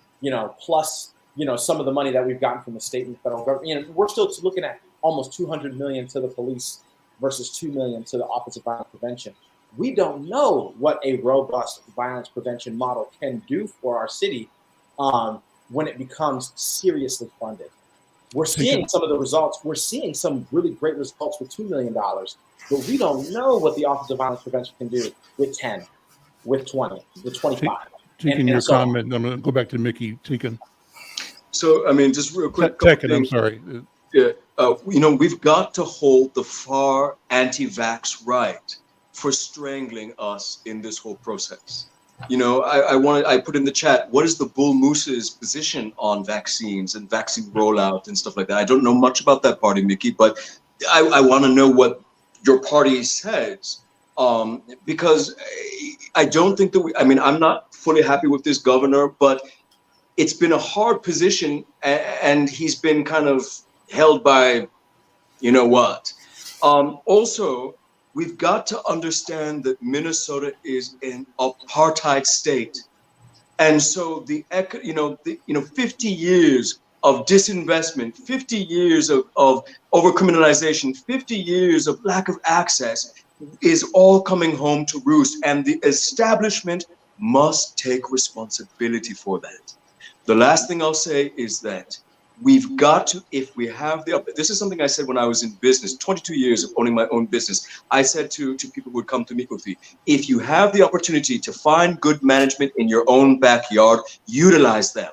plus, some of the money that we've gotten from the state and federal government. We're still looking at almost $200 million to the police versus $2 million to the Office of Violence Prevention. We don't know what a robust violence prevention model can do for our city when it becomes seriously funded. We're seeing some of the results. We're seeing some really great results with $2 million, but we don't know what the Office of Violence Prevention can do with 10, with 20, with 25. Taking your comment, I'm going to go back to Mickey Tekin. So, just real quick. Tekin, I'm sorry. Yeah, we've got to hold the far anti-vax right for strangling us in this whole process. I put in the chat, what is the Bull Moose's position on vaccines and vaccine rollout and stuff like that? I don't know much about that party, Mickey, but I want to know what your party says. Because I don't think that I'm not fully happy with this governor, but it's been a hard position and he's been kind of held by, what. Also, we've got to understand that Minnesota is an apartheid state. And so 50 years of disinvestment, 50 years of overcriminalization, 50 years of lack of access is all coming home to roost. And the establishment must take responsibility for that. The last thing I'll say is that we've got to, if we have this is something I said when I was in business, 22 years of owning my own business. I said to people who would come to meet with me, if you have the opportunity to find good management in your own backyard, utilize them.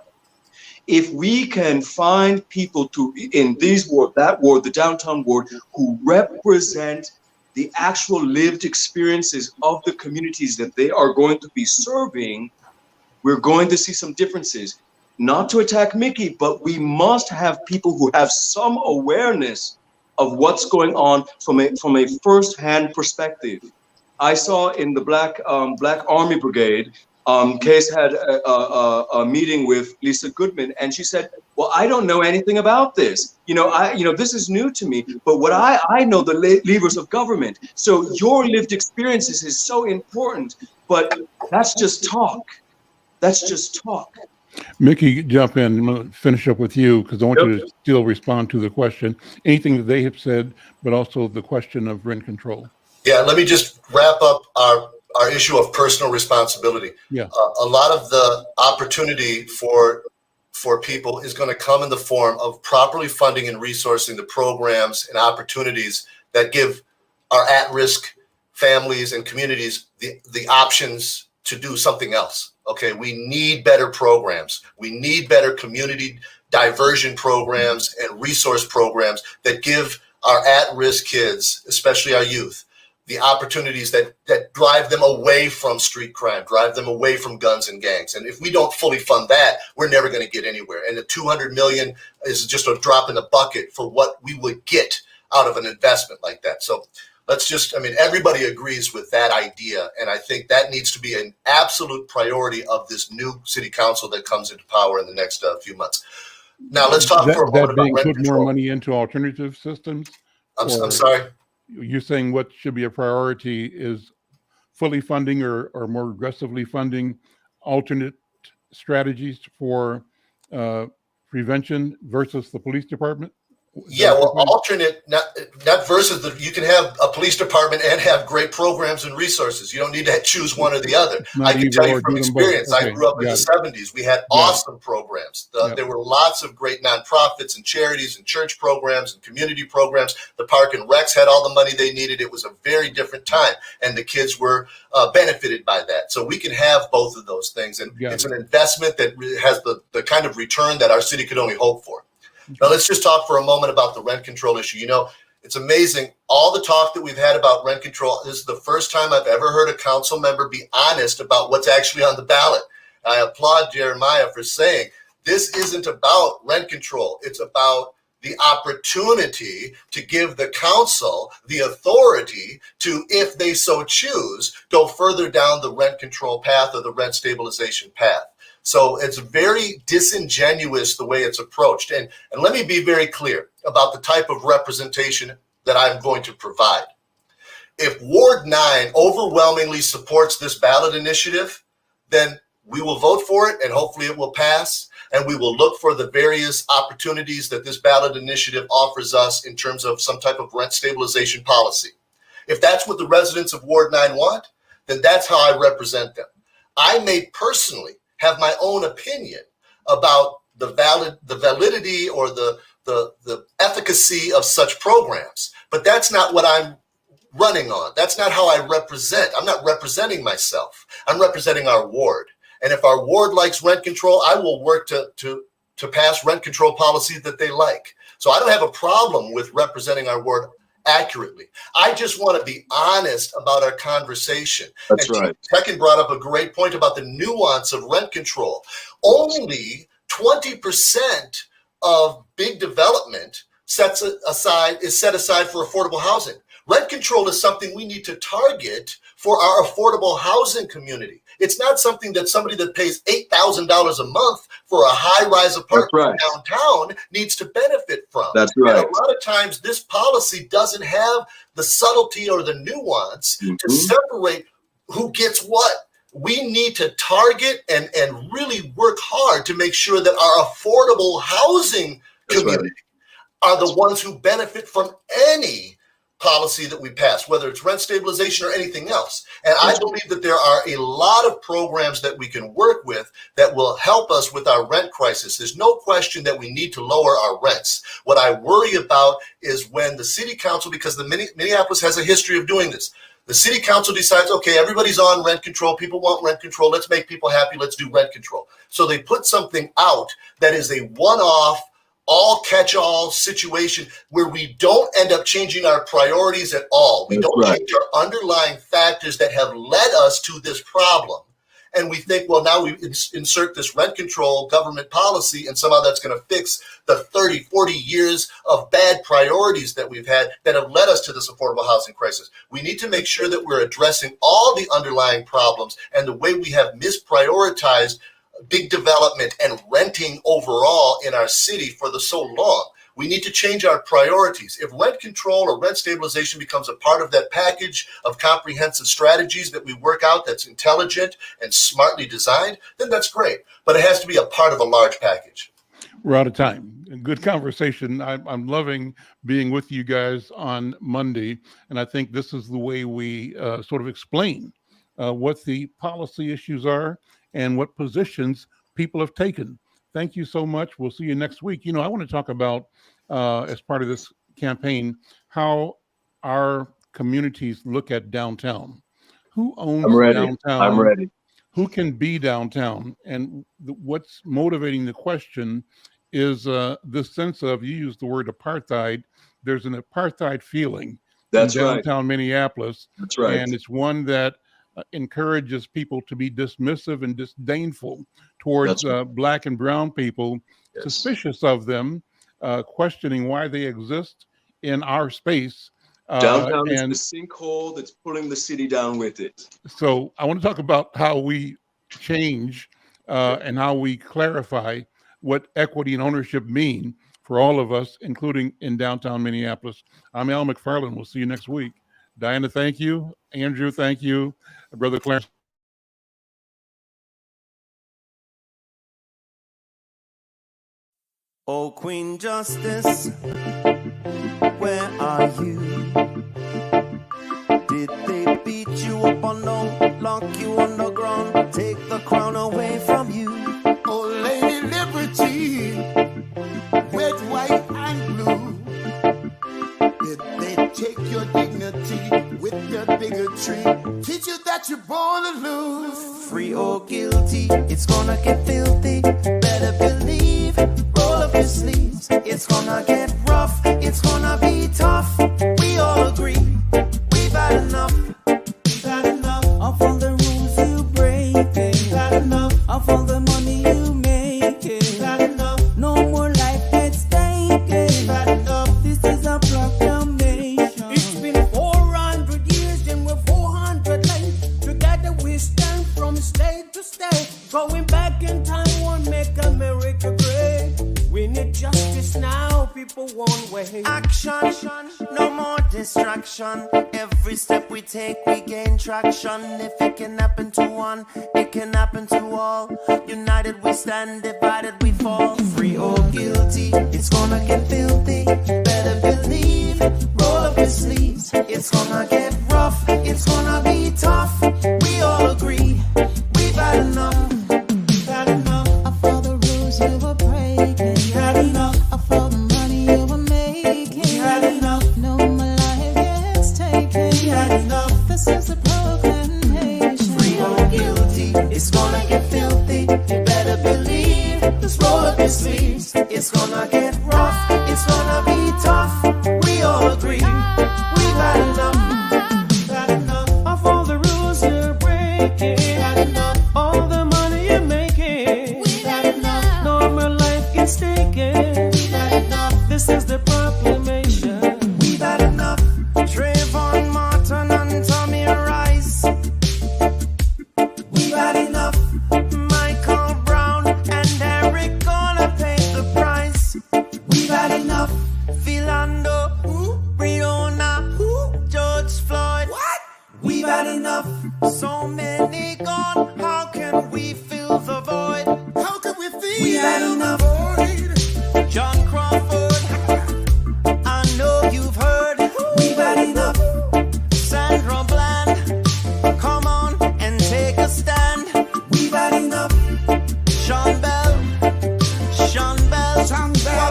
If we can find people in these ward, that ward, the downtown ward, who represent the actual lived experiences of the communities that they are going to be serving, we're going to see some differences. Not to attack Mickey, but we must have people who have some awareness of what's going on from a first-hand perspective. I saw in the Black Army Brigade, Case had a meeting with Lisa Goodman, and she said, "Well, I don't know anything about this. This is new to me. But what I know the levers of government. So your lived experiences is so important. But that's just talk. That's just talk." Mickey, jump in. I'm going to finish up with you because I want you to still respond to the question, anything that they have said, but also the question of rent control. Yeah, let me just wrap up our issue of personal responsibility. Yeah, a lot of the opportunity for people is going to come in the form of properly funding and resourcing the programs and opportunities that give our at-risk families and communities the options to do something else. Okay, we need better programs. We need better community diversion programs and resource programs that give our at-risk kids, especially our youth, the opportunities that drive them away from street crime, drive them away from guns and gangs. And if we don't fully fund that, we're never going to get anywhere. And the $200 million is just a drop in the bucket for what we would get out of an investment like that. So let's just, I mean, everybody agrees with that idea. And I think that needs to be an absolute priority of this new city council that comes into power in the next few months. Now, let's talk for a moment about rent put control. more money into alternative systems. I'm sorry. You're saying what should be a priority is fully funding or more aggressively funding alternate strategies for prevention versus the police department? Yeah, well, alternate, not versus you can have a police department and have great programs and resources. You don't need to choose one or the other. I can tell you from experience, I grew up in the 70s. We had awesome programs. There were lots of great nonprofits and charities and church programs and community programs. The Park and Recs had all the money they needed. It was a very different time, and the kids were benefited by that. So we can have both of those things, and it's an investment that has the kind of return that our city could only hope for. Now, let's just talk for a moment about the rent control issue. You know, it's amazing. All the talk that we've had about rent control, this is the first time I've ever heard a council member be honest about what's actually on the ballot. I applaud Jeremiah for saying this isn't about rent control. It's about the opportunity to give the council the authority to, if they so choose, go further down the rent control path or the rent stabilization path. So it's very disingenuous the way it's approached. And let me be very clear about the type of representation that I'm going to provide. If Ward 9 overwhelmingly supports this ballot initiative, then we will vote for it and hopefully it will pass. And we will look for the various opportunities that this ballot initiative offers us in terms of some type of rent stabilization policy. If that's what the residents of Ward 9 want, then that's how I represent them. I may personally have my own opinion about the validity or the efficacy of such programs, but that's not what I'm running on. That's not how I represent. I'm not representing myself. I'm representing our ward. And if our ward likes rent control, I will work to pass rent control policies that they like. So I don't have a problem with representing our ward accurately. I just want to be honest about our conversation. That's right. Second brought up a great point about the nuance of rent control. Only 20% of big development is set aside for affordable housing. Rent control is something we need to target for our affordable housing community. It's not something that somebody that pays $8,000 a month for a high-rise apartment downtown needs to benefit from. That's right. And a lot of times this policy doesn't have the subtlety or the nuance to separate who gets what. We need to target and really work hard to make sure that our affordable housing community are the ones who benefit from any policy that we pass, whether it's rent stabilization or anything else. And I believe that there are a lot of programs that we can work with that will help us with our rent crisis. There's no question that we need to lower our rents. What I worry about is when the city council, because Minneapolis has a history of doing this, the city council decides, okay, everybody's on rent control. People want rent control. Let's make people happy. Let's do rent control. So they put something out that is a one-off, all catch-all situation where we don't end up changing our priorities at all. We don't change our underlying factors that have led us to this problem. And we think, well, now we insert this rent control government policy and somehow that's going to fix the 30, 40 years of bad priorities that we've had that have led us to this affordable housing crisis. We need to make sure that we're addressing all the underlying problems and the way we have misprioritized big development and renting overall in our city for so long. We need to change our priorities. If rent control or rent stabilization becomes a part of that package of comprehensive strategies that we work out that's intelligent and smartly designed, then that's great. But it has to be a part of a large package. We're out of time. Good conversation. I'm loving being with you guys on Monday. And I think this is the way we sort of explain what the policy issues are and what positions people have taken. Thank you so much. We'll see you next week. You know, I want to talk about, as part of this campaign, how our communities look at downtown. Who owns downtown? I'm ready. who can be downtown? And what's motivating the question is this sense of, you used the word apartheid. There's an apartheid feeling That's in right. downtown Minneapolis. That's right. And it's one that encourages people to be dismissive and disdainful towards That's right. Black and brown people, Yes. suspicious of them, questioning why they exist in our space. Downtown and is the sinkhole that's pulling the city down with it. So I want to talk about how we change and how we clarify what equity and ownership mean for all of us, including in downtown Minneapolis. I'm Al McFarlane. We'll see you next week. Diana, thank you. Andrew, thank you. Brother Clarence. Oh, Queen Justice, where are you? Did they beat you up or no? Lock you on the ground, take the crown away from you? Oh, Lady Liberty, red, white, and blue. Did they take your dignity with their bigotry? Teach you that you're born to lose. Free or guilty, it's gonna get filthy. Better believe, roll up your sleeves. It's gonna get rough, it's gonna be tough. We all agree, we've had enough. We've had enough of all the rules you break. We've had enough of all the money you make. We've had enough. No more life at stake. We've had enough. This is a proclamation. It's been 400 years and we're 400 late. Together we stand from state to state. Going back in time won't make America great. We need justice now, people won't wait. Action, no more distraction. Every step we take, we gain traction. If it can happen to one, it can happen to all. United we stand, divided we fall. Free or guilty, it's gonna get filthy. Better believe, roll up your sleeves. It's gonna get rough, it's gonna be tough. We all agree, we've had enough. We've had enough of all the rules you were breaking. We've had enough of all the money you were making. We had enough. No more life gets taken. We had enough. This is a proclamation. Free or guilty, It's gonna get filthy. You better believe. just roll up your sleeves. It's gonna get rough. It's gonna be tough. We all agree, we've had enough. We've had enough of all the rules you're breaking. We've had enough. All the money you're making. We've had enough. No more life gets taken. We've had enough. This is the proclamation. We've had enough. Trayvon Martin and Tommy Rice. We've had enough. Michael Brown and Eric gonna pay the price. We've had enough. Philando, Breonna, George Floyd. What? We've had enough. So many gone. How can we fill the void? How could we feel? We had enough. John Crawford, I know you've heard. We've had enough. Sandra Bland, come on and take a stand. We've had enough. Sean Bell,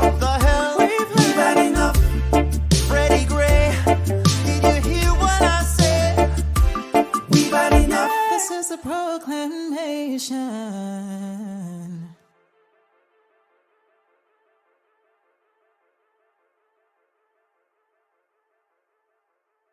what the hell? We've had enough. Freddie Gray, did you hear what I said? We've had enough. This is a proclamation.